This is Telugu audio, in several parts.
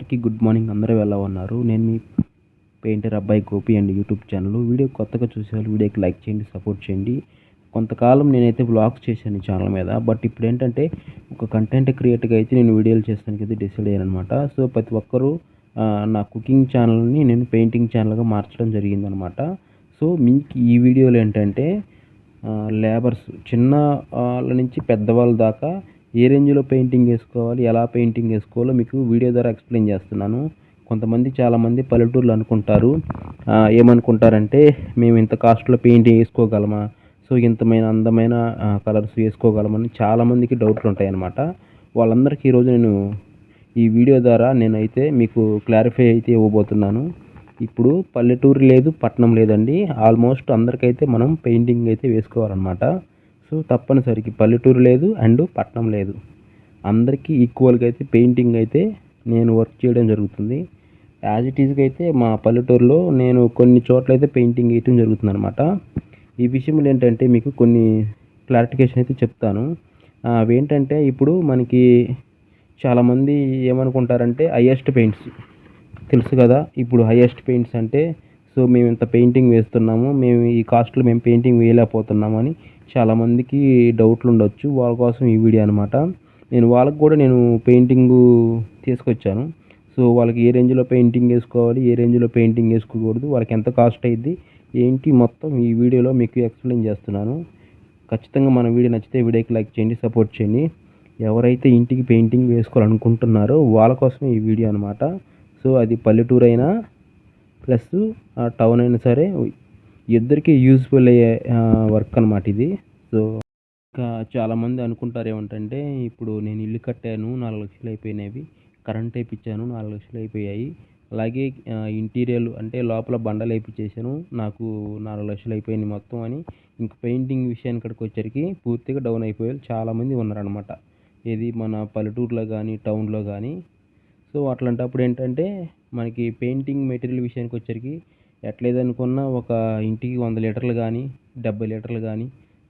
అందరికీ గుడ్ మార్నింగ్. అందరూ ఎలా ఉన్నారు? నేను మీ పెయింటర్ అబ్బాయి Gopi and YouTube channel. Video కొత్తగా చూసేవాళ్ళు వీడియోకి లైక్ చేయండి, సపోర్ట్ చేయండి. కొంతకాలం నేనైతే వ్లాగ్స్ చేశాను ఈ ఛానల్ మీద. బట్ ఇప్పుడు ఏంటంటే ఒక కంటెంట్ క్రియేటర్గా అయితే నేను వీడియోలు చేస్తానికి అయితే డిసైడ్ అయ్యాను అనమాట. సో ప్రతి ఒక్కరూ నా కుకింగ్ ఛానల్ని నేను పెయింటింగ్ ఛానల్గా మార్చడం జరిగిందనమాట. సో మీకు ఈ వీడియోలో ఏంటంటే లేబర్స్ చిన్న వాళ్ళ నుంచి పెద్దవాళ్ళ దాకా ఏ రేంజ్లో పెయింటింగ్ వేసుకోవాలి, ఎలా పెయింటింగ్ వేసుకోవాలో మీకు వీడియో ద్వారా ఎక్స్ప్లెయిన్ చేస్తున్నాను. కొంతమంది చాలామంది పల్లెటూర్లు అనుకుంటారు, ఏమనుకుంటారంటే మేము ఇంత కాస్ట్లో పెయింటింగ్ వేసుకోగలమా, సో ఇంతమైన అందమైన కలర్స్ వేసుకోగలమని చాలామందికి డౌట్లు ఉంటాయి అన్నమాట. వాళ్ళందరికీ ఈరోజు నేను ఈ వీడియో ద్వారా నేనైతే మీకు క్లారిఫై అయితే ఇవ్వబోతున్నాను. ఇప్పుడు పల్లెటూరు లేదు, పట్టణం లేదండి. ఆల్మోస్ట్ అందరికైతే మనం పెయింటింగ్ అయితే వేసుకోవాలన్నమాట. సో తప్పనిసరికి పల్లెటూరు లేదు అండ్ పట్టణం లేదు, అందరికీ ఈక్వల్గా అయితే పెయింటింగ్ అయితే నేను వర్క్ చేయడం జరుగుతుంది. యాజ్ ఇట్ ఈజ్గా అయితే మా పల్లెటూరులో నేను కొన్ని చోట్ల అయితే పెయింటింగ్ వేయటం జరుగుతుంది అనమాట. ఈ విషయంలో ఏంటంటే మీకు కొన్ని క్లారిఫికేషన్ అయితే చెప్తాను. అవేంటంటే ఇప్పుడు మనకి చాలామంది ఏమనుకుంటారంటే హైయెస్ట్ పెయింట్స్ తెలుసు కదా. ఇప్పుడు హైయెస్ట్ పెయింట్స్ అంటే సో మేము ఇంత పెయింటింగ్ వేస్తున్నాము, మేము ఈ కాస్ట్లో మేము పెయింటింగ్ వేయలేకపోతున్నాము అని చాలామందికి డౌట్లు ఉండొచ్చు. వాళ్ళ కోసం ఈ వీడియో అనమాట. వాళ్ళకు కూడా నేను పెయింటింగు తీసుకొచ్చాను. సో వాళ్ళకి ఏ రేంజ్లో పెయింటింగ్ వేసుకోవాలి, ఏ రేంజ్లో పెయింటింగ్ వేసుకోకూడదు, వాళ్ళకి ఎంత కాస్ట్ అయ్యిద్ది ఏంటి మొత్తం ఈ వీడియోలో మీకు ఎక్స్ప్లెయిన్ చేస్తున్నాను. ఖచ్చితంగా మన వీడియో నచ్చితే వీడియోకి లైక్ చేయండి, సపోర్ట్ చేయండి. ఎవరైతే ఇంటికి పెయింటింగ్ వేసుకోవాలనుకుంటున్నారో వాళ్ళ కోసమే ఈ వీడియో అనమాట. సో అది పల్లెటూరు అయినా ప్లస్ టౌన్ అయినా సరే ఇద్దరికీ యూజ్ఫుల్ అయ్యే వర్క్ అనమాట ఇది. సో ఇంకా చాలామంది అనుకుంటారు ఏమంటే ఇప్పుడు నేను ఇల్లు కట్టాను, 4 లక్షలు అయిపోయినవి, కరెంట్ వేయించాను, 4 లక్షలు అయిపోయాయి, అలాగే ఇంటీరియర్ అంటే లోపల బండలు వేయించేసాను, నాకు 4 లక్షలు అయిపోయినాయి మొత్తం అని ఇంక పెయింటింగ్ విషయానికి వచ్చరికి పూర్తిగా డౌన్ అయిపోయారు చాలామంది ఉన్నారనమాట. ఇది మన పల్లెటూరులో కానీ టౌన్లో కానీ. సో అట్లాంటప్పుడు ఏంటంటే మనకి పెయింటింగ్ మెటీరియల్ విషయానికి వచ్చరికి ఎట్లేదనుకున్నా ఒక ఇంటికి 100 లీటర్లు కానీ 70 లీటర్లు కానీ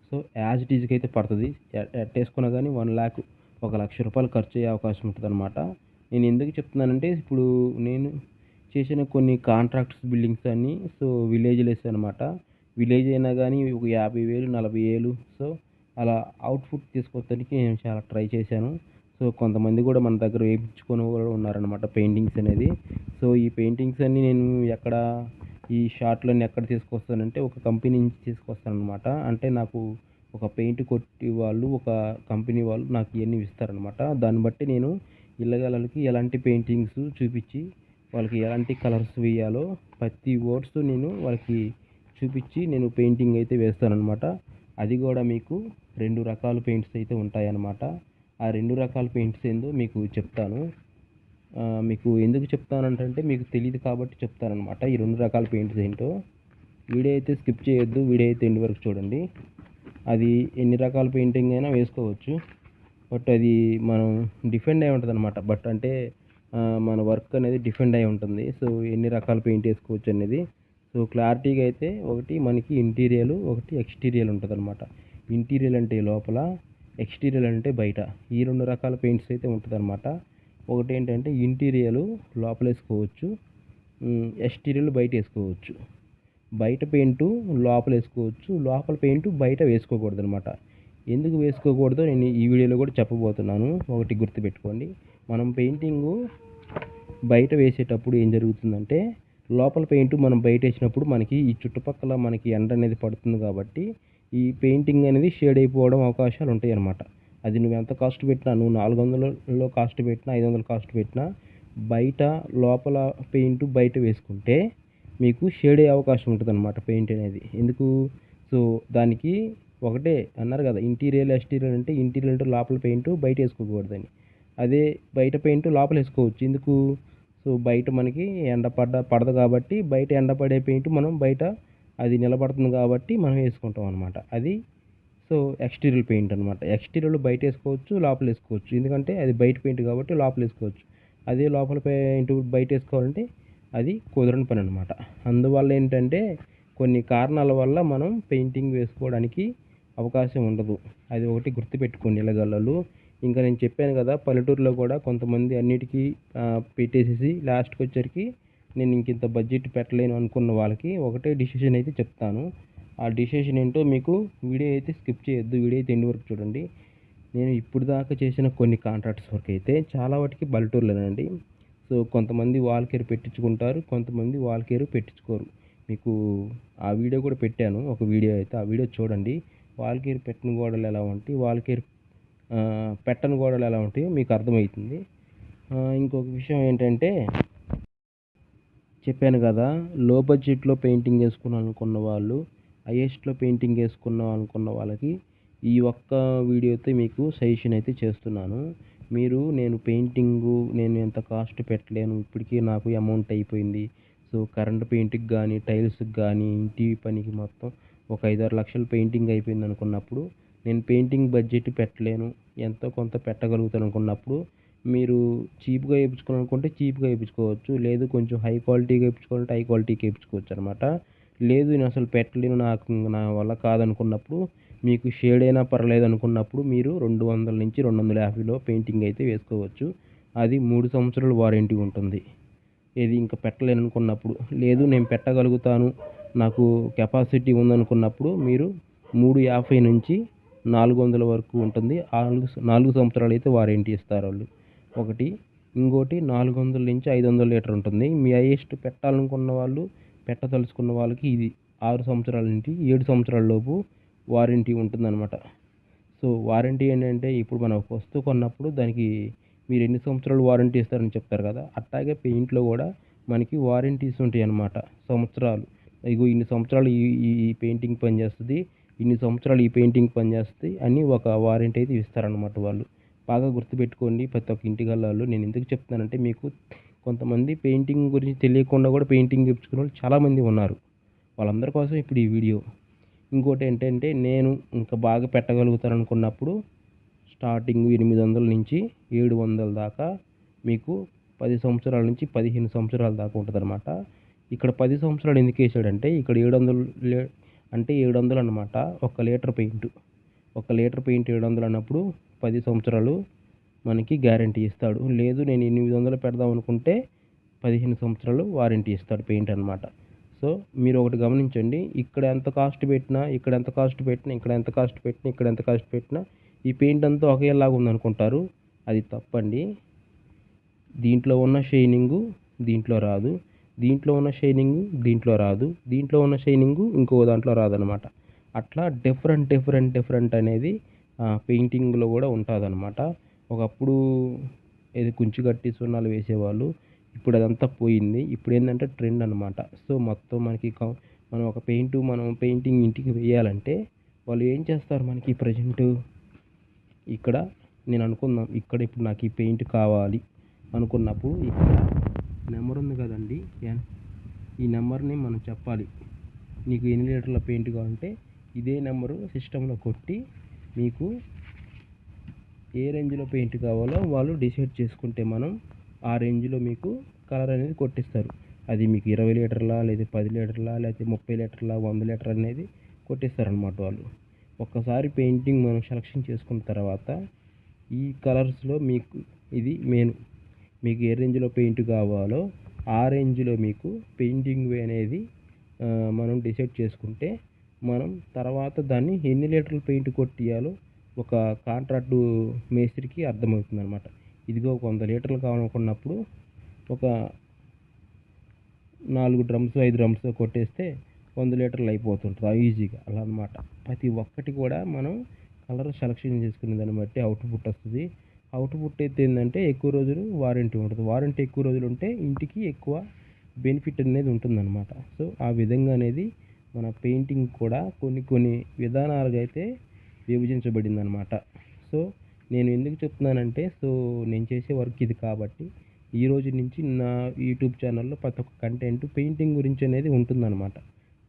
సో యాజ్ ఇట్ ఈజ్కి అయితే పడుతుంది. ఎట్టేసుకున్నా కానీ 1,00,000 1,00,000 ఖర్చు అయ్యే అవకాశం ఉంటుంది అనమాట. నేను ఎందుకు చెప్తున్నానంటే ఇప్పుడు నేను చేసిన కొన్ని కాంట్రాక్ట్స్ బిల్డింగ్స్ అన్నీ సో విలేజ్లో అనమాట. విలేజ్ అయినా కానీ ఒక 50,000 40,000 సో అలా అవుట్పుట్ తీసుకొచ్చడానికి నేను చాలా ట్రై చేశాను. సో కొంతమంది కూడా మన దగ్గర వేయించుకొని కూడా ఉన్నారనమాట పెయింటింగ్స్ అనేది. సో ఈ పెయింటింగ్స్ అన్నీ నేను ఈ షాట్లన్నీ ఎక్కడ తీసుకొస్తానంటే ఒక కంపెనీ నుంచి తీసుకొస్తానమాట. అంటే నాకు ఒక పెయింట్ కొట్టి వాళ్ళు, ఒక కంపెనీ వాళ్ళు నాకు ఇవన్నీ ఇస్తారనమాట. దాన్ని బట్టి నేను ఇళ్ళగలకి ఎలాంటి పెయింటింగ్స్ చూపించి వాళ్ళకి ఎలాంటి కలర్స్ వేయాలో ప్రతి వర్డ్స్ నేను వాళ్ళకి చూపించి నేను పెయింటింగ్ అయితే వేస్తానన్నమాట. అది కూడా మీకు 2 రకాల పెయింట్స్ అయితే ఉంటాయన్నమాట. ఆ 2 రకాల పెయింట్స్ ఏందో మీకు చెప్తాను. మీకు ఎందుకు చెప్తానంటే మీకు తెలియదు కాబట్టి చెప్తానమాట. ఈ 2 రకాల పెయింట్స్ ఏంటో వీడియో అయితే స్కిప్ చేయొద్దు, వీడియో అయితే ఎండ్ వరకు చూడండి. అది ఎన్ని రకాల పెయింటింగ్ అయినా వేసుకోవచ్చు, బట్ అది మనం డిఫెండ్ అయి ఉంటుంది అనమాట. బట్ అంటే మన వర్క్ అనేది డిఫెండ్ అయి ఉంటుంది. సో ఎన్ని రకాల పెయింట్ వేసుకోవచ్చు అనేది సో క్లారిటీగా అయితే ఒకటి మనకి ఇంటీరియర్, ఒకటి ఎక్స్టీరియర్ ఉంటుంది అనమాట. ఇంటీరియర్ అంటే లోపల, ఎక్స్టీరియర్ అంటే బయట. ఈ 2 రకాల పెయింట్స్ అయితే ఉంటుంది అనమాట. ఒకటి ఏంటంటే ఇంటీరియర్ లోపల వేసుకోవచ్చు, ఎక్స్టీరియర్ బయట వేసుకోవచ్చు. బయట పెయింటు లోపల వేసుకోవచ్చు, లోపల పెయింటు బయట వేసుకోకూడదు అనమాట. ఎందుకు వేసుకోకూడదో నేను ఈ వీడియోలో కూడా చెప్పబోతున్నాను. ఒకటి గుర్తుపెట్టుకోండి, మనం పెయింటింగు బయట వేసేటప్పుడు ఏం జరుగుతుందంటే లోపల పెయింట్ మనం బయట వేసినప్పుడు మనకి ఈ చుట్టుపక్కల మనకి ఎండ అనేది పడుతుంది కాబట్టి ఈ పెయింటింగ్ అనేది షేడ్ అయిపోవడం అవకాశాలు ఉంటాయి అన్నమాట. అది నువ్వు ఎంత కాస్ట్ పెట్టినా, నువ్వు 400లో కాస్ట్ పెట్టినా 500 కాస్ట్ పెట్టినా బయట లోపల పెయింట్ బయట వేసుకుంటే మీకు షేడ్ అయ్యే అవకాశం ఉంటుంది అనమాట పెయింట్ అనేది. ఎందుకు? సో దానికి ఒకటే అన్నారు కదా, ఇంటీరియర్ ఎక్స్టీరియర్ అంటే ఇంటీరియర్ అంటే లోపల పెయింట్ బయట వేసుకోకూడదని, అదే బయట పెయింట్ లోపల వేసుకోవచ్చు. ఎందుకు? సో బయట మనకి ఎండ పడదు కాబట్టి బయట ఎండ పడే పెయింట్ మనం బయట అది నిలబడుతుంది కాబట్టి మనం వేసుకుంటాం అనమాట. అది సో ఎక్స్టీరియర్ పెయింట్ అనమాట. ఎక్స్టీరియర్లో బయట వేసుకోవచ్చు, లోపల వేసుకోవచ్చు. ఎందుకంటే అది బయట పెయింట్ కాబట్టి లోపల వేసుకోవచ్చు. అదే లోపల పెయింట్ బయట వేసుకోవాలంటే అది కుదరని పని అనమాట. అందువల్ల ఏంటంటే కొన్ని కారణాల వల్ల మనం పెయింటింగ్ వేసుకోవడానికి అవకాశం ఉండదు. అది ఒకటి గుర్తుపెట్టుకోండి ఇళ్ళగలలు. ఇంకా నేను చెప్పాను కదా, పల్లెటూరులో కూడా కొంతమంది అన్నిటికీ పెట్టేసేసి లాస్ట్కి వచ్చరికి నేను ఇంత బడ్జెట్ పెట్టలేను అనుకున్న వాళ్ళకి ఒకటే డిసిషన్ అయితే చెప్తాను. ఆ డిసిషన్ ఏంటో మీకు వీడియో అయితే స్కిప్ చేయొద్దు, వీడియో అయితే ఎండ్ వరకు చూడండి. నేను ఇప్పుడు దాకా చేసిన కొన్ని కాంట్రాక్ట్స్ వరకు అయితే చాలా వాటికి పల్లెటూరులోనండి. సో కొంతమంది వాల్ కేర్ పెట్టించుకుంటారు, కొంతమంది వాల్ కేర్ పెట్టించుకోరు. మీకు ఆ వీడియో కూడా పెట్టాను, ఒక వీడియో అయితే ఆ వీడియో చూడండి. వాల్ కేర్ పెట్టిన గోడలు ఎలా ఉంటాయి, వాల్ కేర్ పెట్టని గోడలు ఎలా ఉంటాయో మీకు అర్థమవుతుంది. ఇంకొక విషయం ఏంటంటే, చెప్పాను కదా, లో బడ్జెట్లో పెయింటింగ్ వేసుకున్నాను అనుకున్న వాళ్ళు, హైయెస్ట్లో పెయింటింగ్ వేసుకున్నాం అనుకున్న వాళ్ళకి ఈ ఒక్క వీడియోతో మీకు సజెషన్ అయితే చేస్తున్నాను. నేను ఎంత కాస్ట్ పెట్టలేను, ఇప్పటికీ నాకు అమౌంట్ అయిపోయింది. సో కరెంట్ పెయింట్కి కానీ, టైల్స్కి కానీ, ఇంటి పనికి మొత్తం ఒక 5-6 లక్షలు పెయింటింగ్ అయిపోయింది అనుకున్నప్పుడు, నేను పెయింటింగ్ బడ్జెట్ పెట్టలేను, ఎంతో కొంత పెట్టగలుగుతాను అనుకున్నప్పుడు, మీరు చీప్గా వేయించుకోవాలనుకుంటే చీప్గా వేయించుకోవచ్చు. లేదు కొంచెం హై క్వాలిటీగా వేయించుకోవాలంటే హై క్వాలిటీకి వేయించుకోవచ్చు అనమాట. లేదు నేను అసలు పెట్టలేను, నా వల్ల కాదనుకున్నప్పుడు, మీకు షేడ్ అయినా పర్లేదు అనుకున్నప్పుడు మీరు 200-250లో పెయింటింగ్ అయితే వేసుకోవచ్చు. అది 3 సంవత్సరాలు వారంటీ ఉంటుంది. ఏది ఇంకా పెట్టలేను అనుకున్నప్పుడు. లేదు నేను పెట్టగలుగుతాను, నాకు కెపాసిటీ ఉందనుకున్నప్పుడు మీరు 350-400 వరకు ఉంటుంది. 4 సంవత్సరాలు అయితే వారంటీ ఇస్తారు వాళ్ళు. ఒకటి ఇంకోటి 400-500 లీటర్ ఉంటుంది. మీ హైయెస్ట్ పెట్టాలనుకున్న వాళ్ళు, పెట్టదలుచుకున్న వాళ్ళకి ఇది 6 సంవత్సరాల నుండి 7 సంవత్సరాల లోపు వారంటీ ఉంటుందన్నమాట. సో వారంటీ ఏంటంటే, ఇప్పుడు మనం ఒక వస్తువు కొన్నప్పుడు దానికి మీరు ఎన్ని సంవత్సరాలు వారంటీ ఇస్తారని చెప్తారు కదా, అట్లాగే పెయింట్లో కూడా మనకి వారంటీస్ ఉంటాయి అన్నమాట. సంవత్సరాలు, ఇగో ఇన్ని సంవత్సరాలు ఈ ఈ పెయింటింగ్ పనిచేస్తుంది, ఇన్ని సంవత్సరాలు ఈ పెయింటింగ్ పనిచేస్తుంది అని ఒక వారంటీ అయితే ఇస్తారనమాట వాళ్ళు. బాగా గుర్తుపెట్టుకోండి ప్రతి ఒక్క ఇంటిగల్లాళ్ళు. నేను ఎందుకు చెప్తున్నానంటే, మీకు కొంతమంది పెయింటింగ్ గురించి తెలియకుండా కూడా పెయింటింగ్ ఇప్పించుకునే వాళ్ళు చాలామంది ఉన్నారు. వాళ్ళందరి కోసం ఇప్పుడు ఈ వీడియో. ఇంకోటి ఏంటంటే, నేను ఇంకా బాగా పెట్టగలుగుతాను అనుకున్నప్పుడు స్టార్టింగ్ 800-700 దాకా మీకు 10 సంవత్సరాల నుంచి 15 సంవత్సరాల దాకా ఉంటుందన్నమాట. ఇక్కడ 10 సంవత్సరాలు ఎందుకు వేసాడంటే, ఇక్కడ 700 అంటే 700 అన్నమాట. 1 లీటర్ పెయింట్, 1 లీటర్ పెయింట్ 700 అన్నప్పుడు 10 సంవత్సరాలు మనకి గ్యారంటీ ఇస్తాడు. లేదు నేను 800 పెడదాం అనుకుంటే 15 సంవత్సరాలు వారంటీ ఇస్తాడు పెయింట్ అనమాట. సో మీరు ఒకటి గమనించండి, ఇక్కడ ఎంత కాస్ట్ పెట్టినా, ఇక్కడ ఎంత కాస్ట్ పెట్టినా, ఇక్కడ ఎంత కాస్ట్ పెట్టినా, ఇక్కడ ఎంత కాస్ట్ పెట్టినా ఈ పెయింట్ అంతా ఒకేలాగా ఉందనుకుంటారు. అది తప్పండి. దీంట్లో ఉన్న షైనింగు దీంట్లో రాదు, దీంట్లో ఉన్న షైనింగు దీంట్లో రాదు, దీంట్లో ఉన్న షైనింగు ఇంకో దాంట్లో రాదనమాట. అట్లా డిఫరెంట్ అనేది పెయింటింగ్లో కూడా ఉంటుందన్నమాట. ఒకప్పుడు ఏది కుంచి కట్టి సున్నాలు వేసేవాళ్ళు, ఇప్పుడు అదంతా పోయింది. ఇప్పుడు ఏంటంటే ట్రెండ్ అనమాట. సో మొత్తం మనకి మనం పెయింటింగ్ ఇంటికి వేయాలంటే వాళ్ళు ఏం చేస్తారు, మనకి ప్రజెంటు ఇక్కడ నేను అనుకుందాం, ఇక్కడ ఇప్పుడు నాకు ఈ పెయింట్ కావాలి అనుకున్నప్పుడు ఇక్కడ నెంబర్ ఉంది కదండి, ఈ నెంబర్ని మనం చెప్పాలి. నీకు ఎన్ని లీటర్ల పెయింట్ కావాలంటే ఇదే నెంబరు సిస్టంలో కొట్టి మీకు ఏ రేంజ్లో పెయింట్ కావాలో వాళ్ళు డిసైడ్ చేసుకుంటే మనం ఆ రేంజ్లో మీకు కలర్ అనేది కొట్టిస్తారు. అది మీకు 20 లీటర్లా, లేదా 10 లీటర్లా, లేకపోతే 30 లీటర్లా, 100 లీటర్ అనేది కొట్టిస్తారనమాట వాళ్ళు. ఒక్కసారి పెయింటింగ్ మనం సెలెక్షన్ చేసుకున్న తర్వాత ఈ కలర్స్లో మీకు ఇది మెయిన్, మీకు ఏ రేంజ్లో పెయింట్ కావాలో ఆ రేంజ్లో మీకు పెయింటింగ్ వే అనేది మనం డిసైడ్ చేసుకుంటే మనం తర్వాత దాన్ని ఎన్ని లీటర్లు పెయింట్ కొట్టియాలో ఒక కాంట్రాక్టు మేస్త్రికి అర్థమవుతుంది అనమాట. ఇదిగో ఒక 100 లీటర్లు కావాలనుకున్నప్పుడు ఒక 4 డ్రమ్స్ 5 డ్రమ్స్ కొట్టేస్తే 100 లీటర్లు అయిపోతుంటుంది ఈజీగా. అలా అనమాట. ప్రతి ఒక్కటి కూడా మనం కలర్ సెలెక్షన్ చేసుకునే దాన్ని బట్టి అవుట్పుట్ వస్తుంది. అవుట్పుట్ అయితే ఏంటంటే ఎక్కువ రోజులు వారంటీ ఉంటుంది. వారంటీ ఎక్కువ రోజులు ఉంటే ఇంటికి ఎక్కువ బెనిఫిట్ అనేది ఉంటుందన్నమాట. సో ఆ విధంగా అనేది మన పెయింటింగ్ కూడా కొన్ని విధానాలుగా అయితే విభజించబడింది అనమాట. సో నేను ఎందుకు చెప్తున్నానంటే, సో నేను చేసే వర్క్ ఇది కాబట్టి ఈ రోజు నుంచి నా యూట్యూబ్ ఛానల్లో ప్రతి ఒక్క కంటెంట్ పెయింటింగ్ గురించి అనేది ఉంటుందన్నమాట.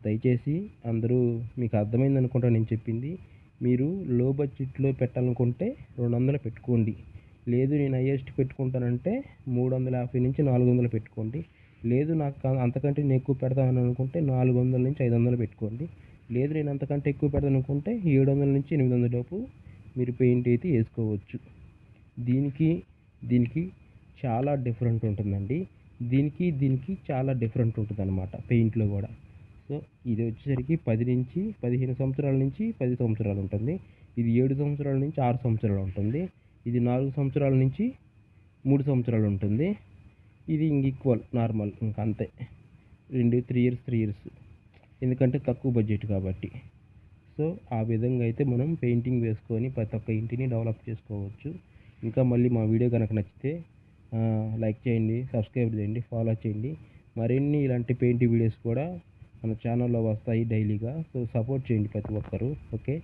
దయచేసి అందరూ మీకు అర్థమైంది అనుకుంటా నేను చెప్పింది. మీరు లో బడ్జెట్లో పెట్టాలనుకుంటే 200 పెట్టుకోండి. లేదు నేను హైయెస్ట్ పెట్టుకుంటానంటే 350-400 పెట్టుకోండి. లేదు నాకు అంతకంటే నేను ఎక్కువ పెడతాను అనుకుంటే 400-500 పెట్టుకోండి. లేదు నేను అంతకంటే ఎక్కువ పెడతాను అనుకుంటే 700-800 లోపు మీరు పెయింట్ అయితే వేసుకోవచ్చు. దీనికి దీనికి చాలా డిఫరెంట్ ఉంటుందండి. దీనికి చాలా డిఫరెంట్ ఉంటుందన్నమాట పెయింట్‌లో గూడా. సో, ఇది వచ్చేసరికి 15 సంవత్సరాల నుంచి 10 సంవత్సరాలు ఉంటుంది. ఇది 7 సంవత్సరాల నుంచి 6 సంవత్సరాలు ఉంటుంది. ఇది 4 సంవత్సరాల నుంచి 3 సంవత్సరాలు ఉంటుంది. ఇది ఈక్వల్ నార్మల్ ఇంకంతే. 3 ఇయర్స్, 3 ఇయర్స్. ఎందుకంటే తక్కువ బడ్జెట్ కాబట్టి. సో, ఆ విధంగా అయితే మనం పెయింటింగ్ వేసుకొని ప్రతి ఒక్క ఇంటిని డెవలప్ చేసుకోవచ్చు. ఇంకా మళ్ళీ మా వీడియో గనక నచ్చితే లైక్ చేయండి, సబ్స్క్రైబ్ చేయండి, ఫాలో చేయండి. మరిన్ని ఇలాంటి పెయింటింగ్ వీడియోస్ కూడా మన ఛానల్లో వస్తాయి డైలీగా. సో, సపోర్ట్ చేయండి ప్రతి ఒక్కరు. ఓకే.